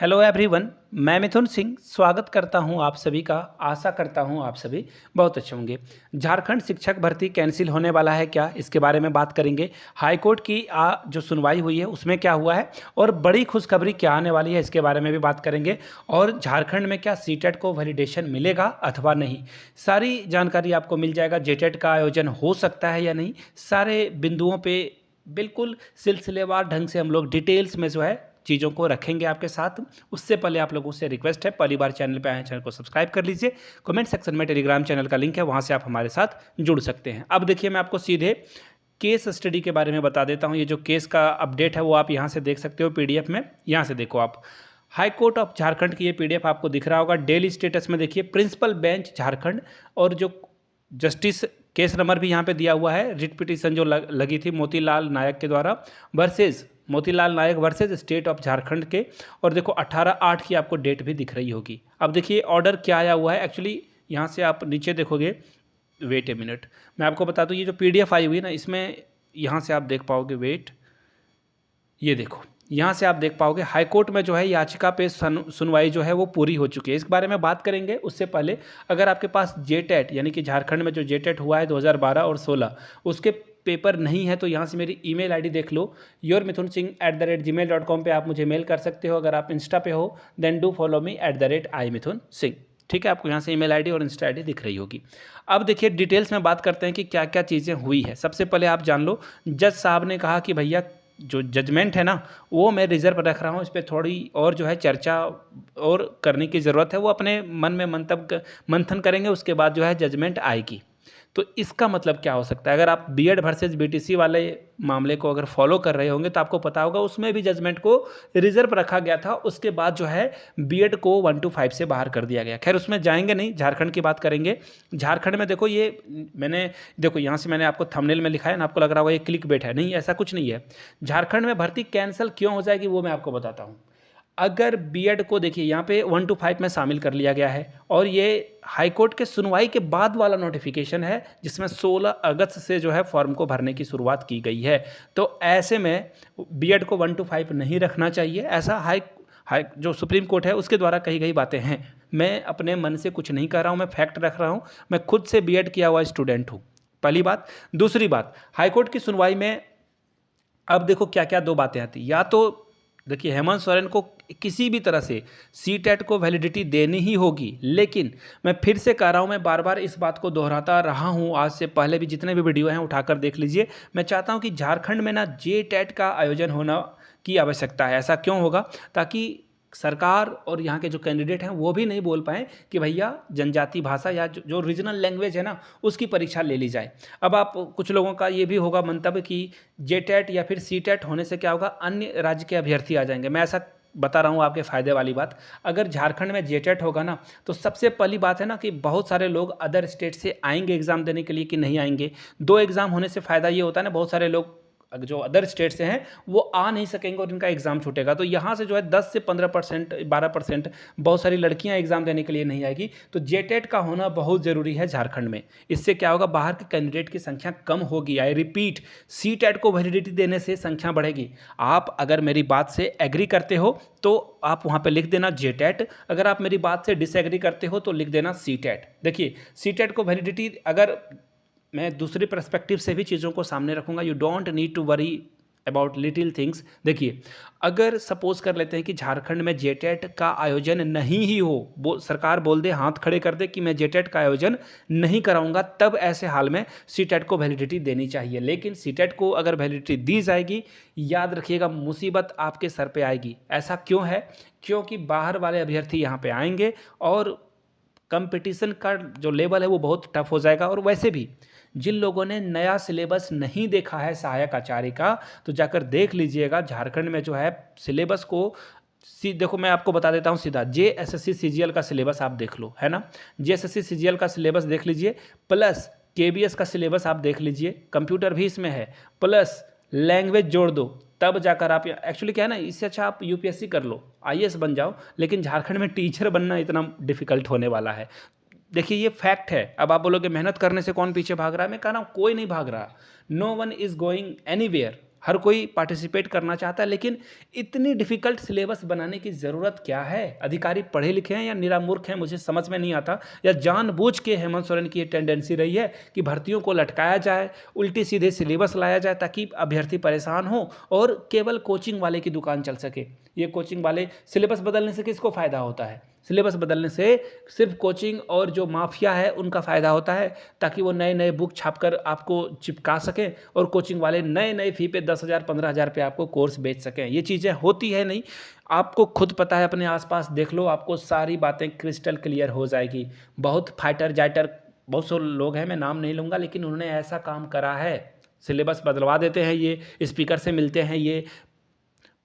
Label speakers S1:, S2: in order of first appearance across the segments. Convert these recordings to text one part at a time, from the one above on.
S1: Hello everyone. मैं मिथुन सिंह स्वागत करता हूं आप सभी का। आशा करता हूं आप सभी बहुत अच्छे होंगे। झारखंड शिक्षक भर्ती कैंसिल होने वाला है क्या, इसके बारे में बात करेंगे। हाईकोर्ट की जो सुनवाई हुई है उसमें क्या हुआ है और बड़ी खुशखबरी क्या आने वाली है, इसके बारे में भी बात करेंगे। और झारखंड में क्या सीटेट को वैलिडेशन मिलेगा अथवा नहीं, सारी जानकारी आपको मिल जाएगा। जेटेट का आयोजन हो सकता है या नहीं, सारे बिंदुओं पर बिल्कुल सिलसिलेवार ढंग से हम लोग डिटेल्स में जो है चीज़ों को रखेंगे आपके साथ। उससे पहले आप लोगों से रिक्वेस्ट है, पहली बार चैनल पे आए हैं चैनल को सब्सक्राइब कर लीजिए। कमेंट सेक्शन में टेलीग्राम चैनल का लिंक है, वहाँ से आप हमारे साथ जुड़ सकते हैं। अब देखिए, मैं आपको सीधे केस स्टडी के बारे में बता देता हूँ। ये जो केस का अपडेट है वो आप यहाँ से देख सकते हो पीडीएफ में। यहाँ से देखो आप, हाई कोर्ट ऑफ झारखंड की ये पीडीएफ आपको दिख रहा होगा। डेली स्टेटस में देखिए प्रिंसिपल बेंच झारखंड, और जो जस्टिस केस नंबर भी यहाँ पे दिया हुआ है। रिट पिटीशन जो लगी थी मोतीलाल नायक के द्वारा versus Motilal Nayak versus state of Jharkhand के, और देखो 18/8 की आपको डेट भी दिख रही होगी। अब देखिए ऑर्डर क्या आया हुआ है एक्चुअली, यहाँ से आप नीचे देखोगे। वेट ए मिनट, मैं आपको बता दूँ, ये जो पीडीएफ आई हुई है ना, इसमें यहाँ से आप देख पाओगे। वेट, ये देखो, यहाँ से आप देख पाओगे हाईकोर्ट में जो है याचिका पे सुनवाई जो है वो पूरी हो चुकी है। इस बारे में बात करेंगे। उससे पहले अगर आपके पास जेटेट यानी कि झारखंड में जो जेटेट हुआ है 2012 और 16, उसके पेपर नहीं है तो यहाँ से मेरी ईमेल आईडी देख लो, yourmithunsingh@gmail.com पे आप मुझे मेल कर सकते हो। अगर आप इंस्टा पे हो then do follow me @imithunsingh। ठीक है, आपको यहाँ से ईमेल आईडी और इंस्टा आईडी दिख रही होगी। अब देखिए डिटेल्स में बात करते हैं कि क्या क्या चीज़ें हुई है। सबसे पहले आप जान लो, जज साहब ने कहा कि भैया जो जजमेंट है ना वो मैं रिजर्व रख रहा हूँ, इस पर थोड़ी और जो है चर्चा और करने की ज़रूरत है। वो अपने मन में मंथन करेंगे, उसके बाद जो है जजमेंट आएगी। तो इसका मतलब क्या हो सकता है, अगर आप बीएड वर्सेस बीटीसी वाले मामले को अगर फॉलो कर रहे होंगे तो आपको पता होगा उसमें भी जजमेंट को रिजर्व रखा गया था। उसके बाद जो है बीएड को 1 to 5 से बाहर कर दिया गया। खैर उसमें जाएंगे नहीं, झारखंड की बात करेंगे। झारखंड में देखो, ये मैंने देखो यहाँ से मैंने आपको थंबनेल में लिखा है ना, आपको लग रहा होगा ये क्लिक बेट है। नहीं, ऐसा कुछ नहीं है। झारखंड में भर्ती कैंसिल क्यों हो जाएगी वो मैं आपको बताता हूँ। अगर बीएड को देखिए यहाँ पे 1 to 5 में शामिल कर लिया गया है, और ये हाईकोर्ट के सुनवाई के बाद वाला नोटिफिकेशन है जिसमें 16 अगस्त से जो है फॉर्म को भरने की शुरुआत की गई है। तो ऐसे में बीएड को 1 to 5 नहीं रखना चाहिए, ऐसा हाई जो सुप्रीम कोर्ट है उसके द्वारा कही गई बातें हैं। मैं अपने मन से कुछ नहीं कर रहा हूँ, मैं फैक्ट रख रहा हूँ। मैं खुद से बीएड किया हुआ स्टूडेंट हूँ, पहली बात। दूसरी बात, हाईकोर्ट की सुनवाई में अब देखो क्या क्या दो बातें आती। या तो देखिए हेमंत सोरेन को किसी भी तरह से सीटेट को वैलिडिटी देनी ही होगी, लेकिन मैं फिर से कह रहा हूँ, मैं बार बार इस बात को दोहराता रहा हूँ, आज से पहले भी जितने भी वीडियो हैं उठाकर देख लीजिए। मैं चाहता हूँ कि झारखंड में ना जेटेट का आयोजन होना की आवश्यकता है। ऐसा क्यों होगा, ताकि सरकार और यहाँ के जो कैंडिडेट हैं वो भी नहीं बोल पाएँ कि भैया जनजाति भाषा या जो रीजनल लैंग्वेज है ना उसकी परीक्षा ले ली जाए। अब आप कुछ लोगों का ये भी होगा मंतव्य कि जेटेट या फिर सीटेट होने से क्या होगा, अन्य राज्य के अभ्यर्थी आ जाएंगे। मैं ऐसा बता रहा हूँ आपके फ़ायदे वाली बात। अगर झारखंड में जेटेट होगा ना तो सबसे पहली बात है ना कि बहुत सारे लोग अदर स्टेट से आएंगे एग्ज़ाम देने के लिए कि नहीं आएंगे। 2 एग्ज़ाम होने से फ़ायदा ये होता है ना, बहुत सारे लोग जो अदर स्टेट से हैं वो आ नहीं सकेंगे और इनका एग्ज़ाम छूटेगा। तो यहाँ से जो है 10 से 15% 12% बहुत सारी लड़कियाँ एग्ज़ाम देने के लिए नहीं आएगी। तो जेटेट का होना बहुत ज़रूरी है झारखंड में। इससे क्या होगा, बाहर के कैंडिडेट की संख्या कम होगी। आई रिपीट, सीटेट को वैलिडिटी देने से संख्या बढ़ेगी। आप अगर मेरी बात से एग्री करते हो तो आप वहाँ पे लिख देना जेटेट, अगर आप मेरी बात से डिसएग्री करते हो तो लिख देना सीटेट। देखिए सीटेट को वैलिडिटी, अगर मैं दूसरे पर्सपेक्टिव से भी चीज़ों को सामने रखूंगा, you don't need to worry about little things. देखिए अगर सपोज कर लेते हैं कि झारखंड में जेटेट का आयोजन नहीं ही हो, सरकार बोल दे, हाथ खड़े कर दे कि मैं जेटेट का आयोजन नहीं कराऊंगा, तब ऐसे हाल में सीटेट को वैलिडिटी देनी चाहिए। लेकिन सीटेट को अगर वैलिडिटी दी जाएगी, याद रखिएगा मुसीबत आपके सर पे आएगी। ऐसा क्यों है, क्योंकि बाहर वाले अभ्यर्थी यहाँ पे आएंगे और कंपटीशन का जो लेवल है वो बहुत टफ हो जाएगा। और वैसे भी जिन लोगों ने नया सिलेबस नहीं देखा है सहायक आचार्य का, तो जाकर देख लीजिएगा। झारखंड में जो है सिलेबस को देखो, मैं आपको बता देता हूँ सीधा, जेएसएससी सीजीएल का सिलेबस आप देख लो, है ना। जेएसएससी सीजीएल का सिलेबस देख लीजिए, प्लस केबीएस का सिलेबस आप देख लीजिए, कंप्यूटर भी इसमें है, प्लस लैंग्वेज जोड़ दो, तब जाकर आप, एक्चुअली क्या है ना, इससे अच्छा आप यूपीएससी कर लो, आईएएस बन जाओ। लेकिन झारखंड में टीचर बनना इतना डिफिकल्ट होने वाला है। देखिए ये फैक्ट है। अब आप बोलोगे मेहनत करने से कौन पीछे भाग रहा है, मैं कह रहा हूँ कोई नहीं भाग रहा। No one is going anywhere. हर कोई पार्टिसिपेट करना चाहता है, लेकिन इतनी डिफ़िकल्ट सिलेबस बनाने की ज़रूरत क्या है? अधिकारी पढ़े लिखे हैं या निरामूर्ख हैं, मुझे समझ में नहीं आता। या जानबूझ के हेमंत सोरेन की ये टेंडेंसी रही है कि भर्तियों को लटकाया जाए, उल्टी सीधे सिलेबस लाया जाए ताकि अभ्यर्थी परेशान हो और केवल कोचिंग वाले की दुकान चल सके। ये कोचिंग वाले, सिलेबस बदलने से किसको फ़ायदा होता है? सिलेबस बदलने से सिर्फ कोचिंग और जो माफिया है उनका फ़ायदा होता है, ताकि वो नए नए बुक छापकर आपको चिपका सकें और कोचिंग वाले नए नए फ़ी पे 10,000 15,000 पे आपको कोर्स बेच सकें। ये चीज़ें होती है नहीं, आपको खुद पता है, अपने आसपास देख लो, आपको सारी बातें क्रिस्टल क्लियर हो जाएगी। बहुत फाइटर जाइटर बहुत से लोग हैं, मैं नाम नहीं लूँगा, लेकिन उन्होंने ऐसा काम करा है। सिलेबस बदलवा देते हैं, ये स्पीकर से मिलते हैं, ये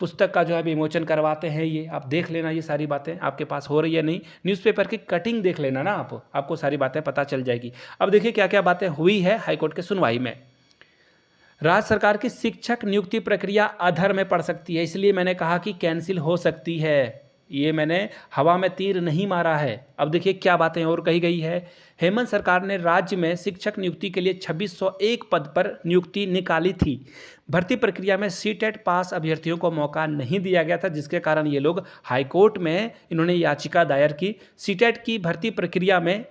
S1: पुस्तक का जो है विमोचन करवाते हैं। ये आप देख लेना, ये सारी बातें आपके पास हो रही है नहीं, न्यूज़पेपर की कटिंग देख लेना ना, आपको सारी बातें पता चल जाएगी। अब देखिए क्या क्या बातें हुई है हाईकोर्ट के सुनवाई में। राज्य सरकार की शिक्षक नियुक्ति प्रक्रिया अधर में पड़ सकती है, इसलिए मैंने कहा कि कैंसिल हो सकती है। ये मैंने हवा में तीर नहीं मारा है। अब देखिए क्या बातें और कही गई है। हेमंत सरकार ने राज्य में शिक्षक नियुक्ति के लिए 2601 पद पर नियुक्ति निकाली थी। भर्ती प्रक्रिया में सीटेट पास अभ्यर्थियों को मौका नहीं दिया गया था, जिसके कारण ये लोग हाईकोर्ट में इन्होंने याचिका दायर की। सीटेट की भर्ती प्रक्रिया में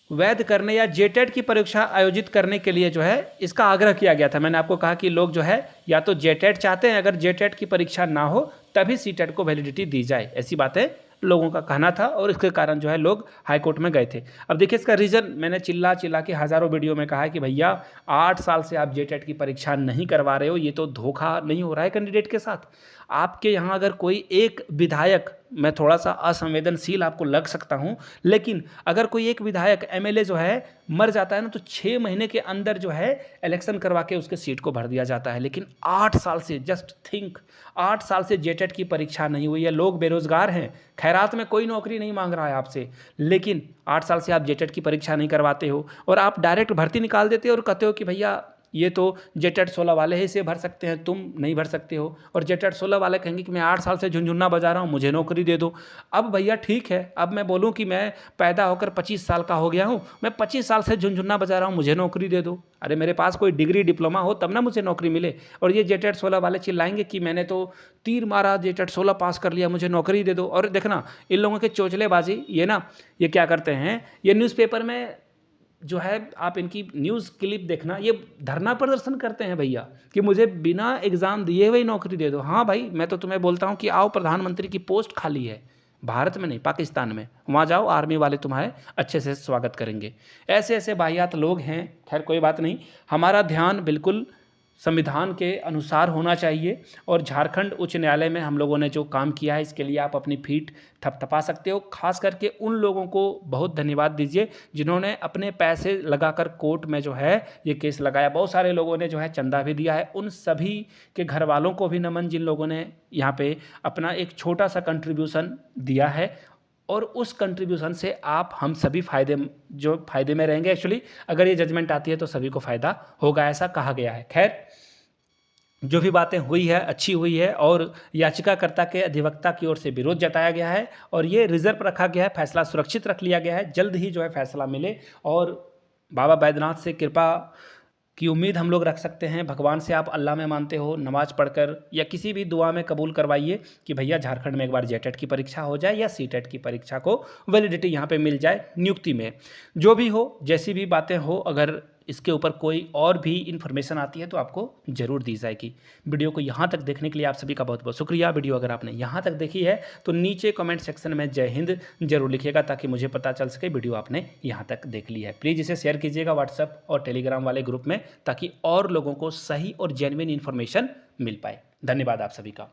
S1: वैध करने या जेटेट की परीक्षा आयोजित करने के लिए जो है इसका आग्रह किया गया था। मैंने आपको कहा कि लोग जो है या तो जेटेट चाहते हैं, अगर जेटेट की परीक्षा ना हो तभी सीटेट को वैलिडिटी दी जाए, ऐसी बातें लोगों का कहना था और इसके कारण जो है लोग हाईकोर्ट में गए थे। अब देखिए इसका रीज़न मैंने चिल्ला चिल्ला के हज़ारों वीडियो में कहा है कि भैया 8 साल से आप जेटेट की परीक्षा नहीं करवा रहे हो, ये तो धोखा नहीं हो रहा है कैंडिडेट के साथ? आपके यहाँ अगर कोई एक विधायक, मैं थोड़ा सा असंवेदनशील आपको लग सकता हूँ, लेकिन अगर कोई एक विधायक एमएलए जो है मर जाता है ना, तो 6 महीने के अंदर जो है इलेक्शन करवा के उसके सीट को भर दिया जाता है। लेकिन 8 साल से, जस्ट थिंक, 8 साल से जेटेट की परीक्षा नहीं हुई है। लोग बेरोजगार हैं, खैरात में कोई नौकरी नहीं मांग रहा है आपसे, लेकिन 8 साल से आप जेटेट की परीक्षा नहीं करवाते हो और आप डायरेक्ट भर्ती निकाल देते हो और कहते हो कि भैया ये तो जेटेट 16 वाले ही इसे भर सकते हैं, तुम नहीं भर सकते हो। और जेटेट 16 वाले कहेंगे कि मैं 8 साल से झुनझुना बजा रहा हूँ, मुझे नौकरी दे दो। अब भैया ठीक है, अब मैं बोलूँ कि मैं पैदा होकर 25 साल का हो गया हूँ, मैं 25 साल से झुनझुना बजा रहा हूँ, मुझे नौकरी दे दो। अरे मेरे पास कोई डिग्री डिप्लोमा हो तब ना मुझे नौकरी मिले। और ये जेटेट 16 वाले चिल्लाएंगे कि मैंने तो तीर मारा, जेटेट 16 पास कर लिया, मुझे नौकरी दे दो। और देखना इन लोगों के चोचलेबाजी, ये क्या करते हैं, ये न्यूज़पेपर में जो है आप इनकी न्यूज़ क्लिप देखना, ये धरना प्रदर्शन करते हैं भैया कि मुझे बिना एग्ज़ाम दिए हुए नौकरी दे दो। हाँ भाई, मैं तो तुम्हें बोलता हूँ कि आओ, प्रधानमंत्री की पोस्ट खाली है, भारत में नहीं पाकिस्तान में, वहाँ जाओ, आर्मी वाले तुम्हारे अच्छे से स्वागत करेंगे। ऐसे ऐसे वाहियात लोग हैं। खैर कोई बात नहीं, हमारा ध्यान बिल्कुल संविधान के अनुसार होना चाहिए। और झारखंड उच्च न्यायालय में हम लोगों ने जो काम किया है, इसके लिए आप अपनी पीठ थपथपा सकते हो। खास करके उन लोगों को बहुत धन्यवाद दीजिए जिन्होंने अपने पैसे लगाकर कोर्ट में जो है ये केस लगाया। बहुत सारे लोगों ने जो है चंदा भी दिया है, उन सभी के घर वालों को भी नमन जिन लोगों ने यहाँ पे अपना एक छोटा सा कंट्रीब्यूशन दिया है। और उस कंट्रीब्यूशन से आप हम सभी फ़ायदे में रहेंगे। एक्चुअली अगर ये जजमेंट आती है तो सभी को फ़ायदा होगा, ऐसा कहा गया है। खैर जो भी बातें हुई है अच्छी हुई है और याचिकाकर्ता के अधिवक्ता की ओर से विरोध जताया गया है और ये रिजर्व रखा गया है, फैसला सुरक्षित रख लिया गया है। जल्द ही जो है फैसला मिले और बाबा बैद्यनाथ से कृपा की उम्मीद हम लोग रख सकते हैं। भगवान से आप अल्लाह में मानते हो, नमाज़ पढ़कर या किसी भी दुआ में कबूल करवाइए कि भैया झारखंड में एक बार जेटेट की परीक्षा हो जाए या सीटेट की परीक्षा को वैलिडिटी यहाँ पे मिल जाए नियुक्ति में। जो भी हो, जैसी भी बातें हो, अगर इसके ऊपर कोई और भी इन्फॉर्मेशन आती है तो आपको ज़रूर दी जाएगी। वीडियो को यहाँ तक देखने के लिए आप सभी का बहुत बहुत शुक्रिया। वीडियो अगर आपने यहाँ तक देखी है तो नीचे कमेंट सेक्शन में जय हिंद जरूर लिखिएगा ताकि मुझे पता चल सके वीडियो आपने यहाँ तक देख ली है। प्लीज़ इसे शेयर कीजिएगा व्हाट्सएप और टेलीग्राम वाले ग्रुप में ताकि और लोगों को सही और जेन्युइन इन्फॉर्मेशन मिल पाए। धन्यवाद आप सभी का।